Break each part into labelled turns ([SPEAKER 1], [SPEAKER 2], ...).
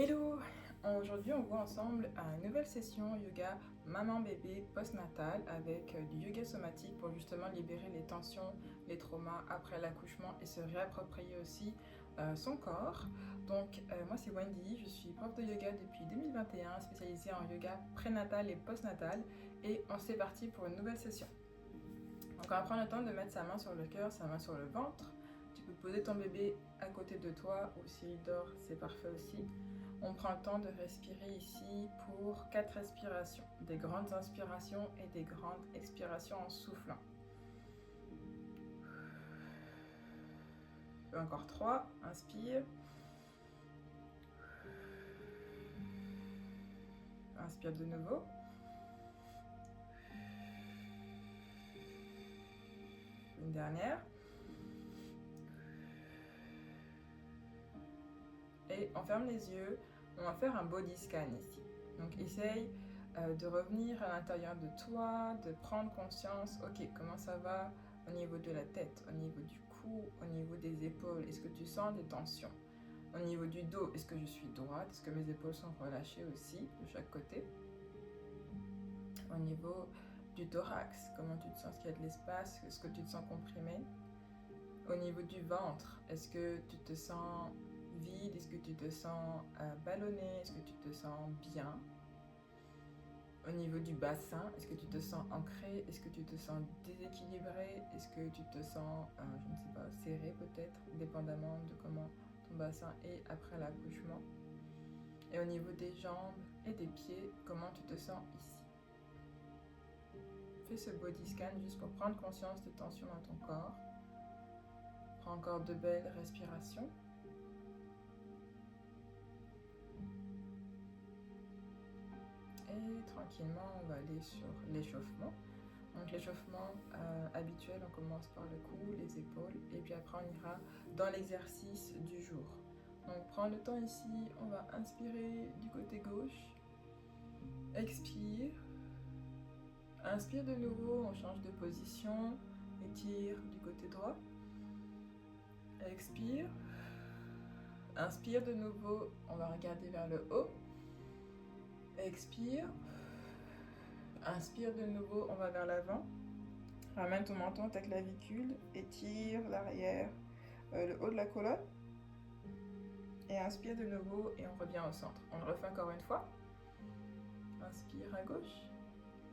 [SPEAKER 1] Hello! Aujourd'hui, on voit ensemble une nouvelle session yoga maman-bébé post-natal avec du yoga somatique pour justement libérer les tensions, les traumas après l'accouchement et se réapproprier aussi son corps. Donc, moi, c'est Wendy, je suis prof de yoga depuis 2021, spécialisée en yoga prénatal et post-natal. Et on s'est parti pour une nouvelle session. Donc, on va prendre le temps de mettre sa main sur le cœur, sa main sur le ventre. Tu peux poser ton bébé à côté de toi ou s'il dort, c'est parfait aussi. On prend le temps de respirer ici pour 4 respirations, des grandes inspirations et des grandes expirations en soufflant. Encore 3, inspire. Inspire de nouveau. Une dernière. Et on ferme les yeux. On va faire un body scan ici. Donc essaye de revenir à l'intérieur de toi, de prendre conscience, ok, comment ça va au niveau de la tête, au niveau du cou, au niveau des épaules, est-ce que tu sens des tensions? Au niveau du dos, est-ce que je suis droite? Est-ce que mes épaules sont relâchées aussi de chaque côté? Au niveau du thorax, comment tu te sens? Est-ce qu'il y a de l'espace? Est-ce que tu te sens comprimé? Au niveau du ventre, est-ce que tu te sens vide? Est-ce que tu te sens ballonné? Est-ce que tu te sens bien? Au niveau du bassin, est-ce que tu te sens ancré? Est-ce que tu te sens déséquilibré? Est-ce que tu te sens, je ne sais pas, serré peut-être, dépendamment de comment ton bassin est après l'accouchement? Et au niveau des jambes et des pieds, comment tu te sens ici? Fais ce body scan juste pour prendre conscience des tensions dans ton corps. Prends encore de belles respirations. Et tranquillement, on va aller sur l'échauffement. Donc l'échauffement habituel, on commence par le cou, les épaules, et puis après on ira dans l'exercice du jour. Donc prends le temps ici, on va inspirer du côté gauche, expire, inspire de nouveau, on change de position, étire du côté droit, expire, inspire de nouveau, on va regarder vers le haut, expire, inspire de nouveau, on va vers l'avant. Ramène ton menton, ta clavicule, étire l'arrière, le haut de la colonne. Et inspire de nouveau et on revient au centre. On le refait encore une fois. Inspire à gauche,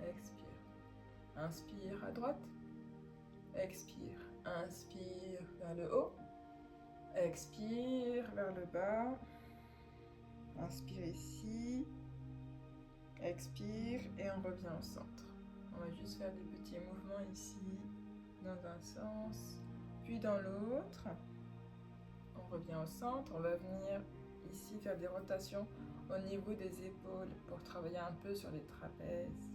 [SPEAKER 1] expire. Inspire à droite, expire. Inspire vers le haut, expire vers le bas. Inspire ici, expire et on revient au centre. On va juste faire des petits mouvements ici, dans un sens, puis dans l'autre. On revient au centre, on va venir ici faire des rotations au niveau des épaules pour travailler un peu sur les trapèzes.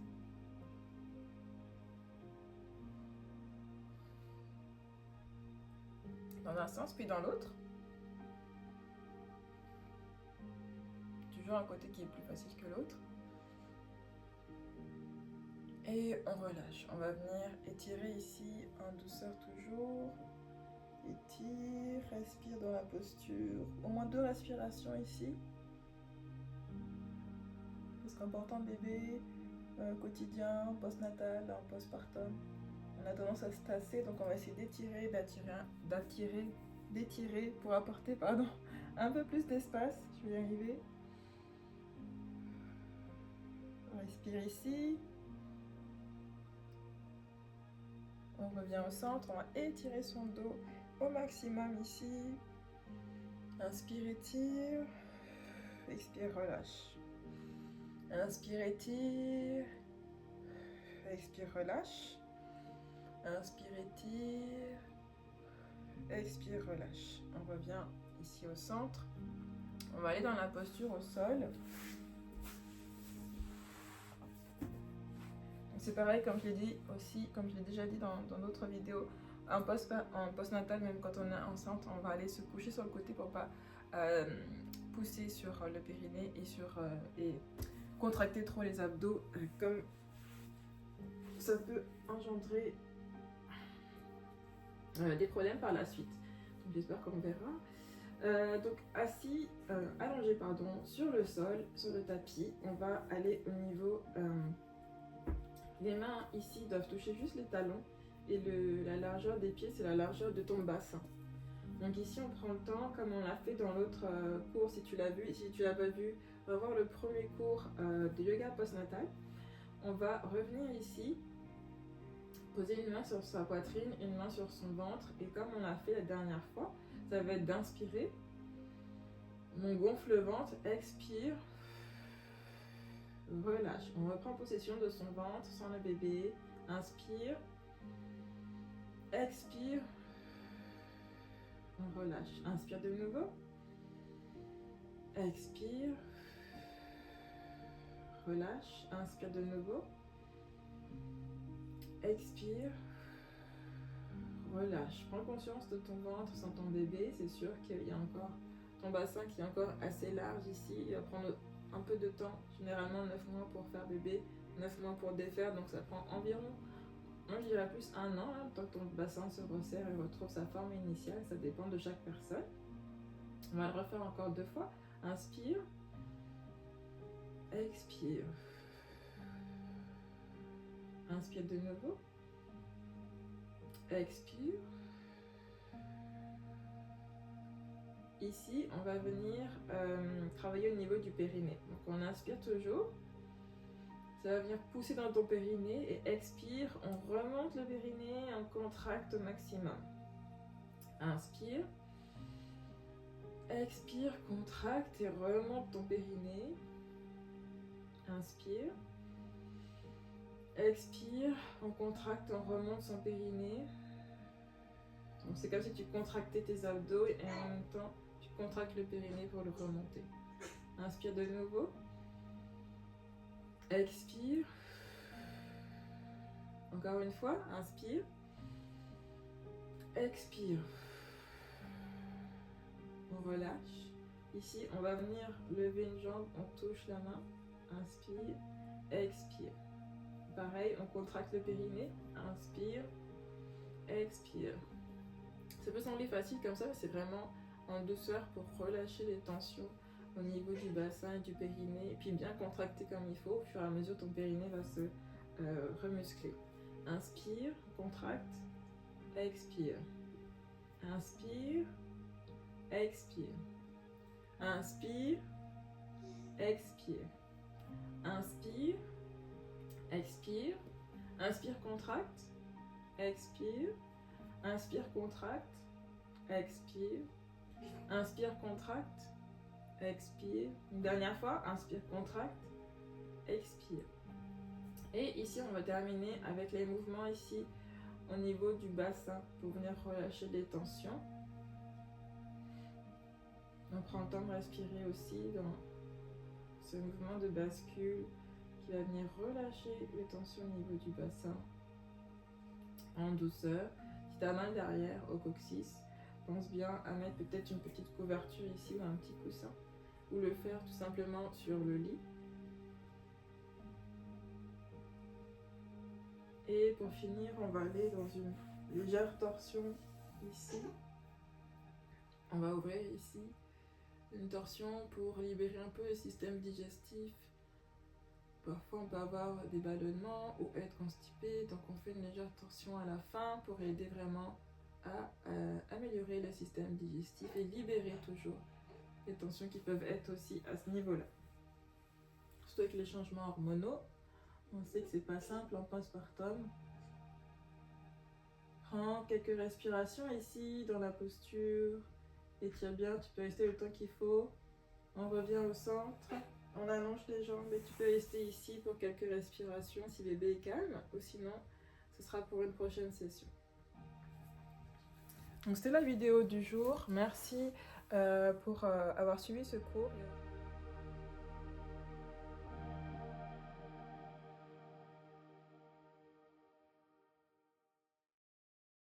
[SPEAKER 1] Dans un sens, puis dans l'autre. Toujours un côté qui est plus facile que l'autre. Et on relâche. On va venir étirer ici en douceur toujours. Étire, respire dans la posture. Au moins 2 respirations ici. Parce qu'en portant bébé, quotidien, postnatal, en postpartum, on a tendance à se tasser, donc on va essayer d'étirer, d'étirer pour apporter un peu plus d'espace. Je vais y arriver. On respire ici. On revient au centre, on va étirer son dos au maximum ici. Inspire, étire. Expire, relâche. Inspire, étire. Expire, relâche. Inspire, étire. Expire, relâche. On revient ici au centre. On va aller dans la posture au sol. C'est pareil, comme je l'ai dit aussi, comme je l'ai déjà dit dans d'autres vidéos, en postnatal, même quand on est enceinte, on va aller se coucher sur le côté pour pas pousser sur le périnée et contracter trop les abdos, comme ça peut engendrer des problèmes par la suite. Donc j'espère qu'on verra. Donc assis, allongé pardon, sur le sol, sur le tapis, on va aller au niveau... les mains ici doivent toucher juste les talons et la largeur des pieds, c'est la largeur de ton bassin. Donc ici, on prend le temps, comme on l'a fait dans l'autre cours, si tu l'as vu, et si tu l'as pas vu, revoir le premier cours de yoga postnatal. On va revenir ici, poser une main sur sa poitrine, une main sur son ventre, et comme on l'a fait la dernière fois, ça va être d'inspirer. On gonfle le ventre, expire, relâche. On reprend possession de son ventre sans le bébé. Inspire, expire, on relâche. Inspire de nouveau, expire, relâche. Inspire de nouveau, expire, relâche. Prends conscience de ton ventre sans ton bébé. C'est sûr qu'il y a encore ton bassin qui est encore assez large ici. Il va prendre un peu de temps, généralement 9 mois pour faire bébé, 9 mois pour défaire, donc ça prend environ, moi je dirais plus 1 an, le temps que ton bassin se resserre et retrouve sa forme initiale, ça dépend de chaque personne. On va le refaire encore 2 fois. Inspire, expire, inspire de nouveau, expire. Ici, on va venir travailler au niveau du périnée. Donc on inspire toujours. Ça va venir pousser dans ton périnée et expire. On remonte le périnée, on contracte au maximum. Inspire. Expire, contracte et remonte ton périnée. Inspire. Expire, on contracte, on remonte son périnée. Donc c'est comme si tu contractais tes abdos et en même temps tu contractes le périnée pour le remonter. Inspire de nouveau. Expire. Encore une fois, inspire. Expire. On relâche. Ici, on va venir lever une jambe, on touche la main. Inspire, expire. Pareil, on contracte le périnée. Inspire, expire. Ça peut sembler facile comme ça, mais c'est vraiment en douceur pour relâcher les tensions au niveau du bassin et du périnée, et puis bien contracter comme il faut. Au fur et à mesure, ton périnée va se remuscler. Inspire, contracte, expire. Inspire, expire. Inspire, expire. Inspire, expire. Inspire, contracte, expire. Inspire, contracte, expire. Inspire, contracte, expire. Une dernière fois, inspire, contracte, expire. Et ici, on va terminer avec les mouvements ici au niveau du bassin pour venir relâcher les tensions. On prend le temps de respirer aussi dans ce mouvement de bascule qui va venir relâcher les tensions au niveau du bassin en douceur. Si tu as mal derrière au coccyx, pense bien à mettre peut-être une petite couverture ici ou un petit coussin, ou le faire tout simplement sur le lit. Et pour finir, on va aller dans une légère torsion ici. On va ouvrir ici une torsion pour libérer un peu le système digestif. Parfois on peut avoir des ballonnements ou être constipé, donc on fait une légère torsion à la fin pour aider vraiment à améliorer le système digestif et libérer toujours les tensions qui peuvent être aussi à ce niveau-là. Surtout avec les changements hormonaux, on sait que c'est pas simple en postpartum. Prends quelques respirations ici dans la posture, étire bien, tu peux rester le temps qu'il faut. On revient au centre. On allonge les jambes et tu peux rester ici pour quelques respirations si bébé est calme, ou sinon ce sera pour une prochaine session. Donc c'était la vidéo du jour. Merci pour avoir suivi ce cours.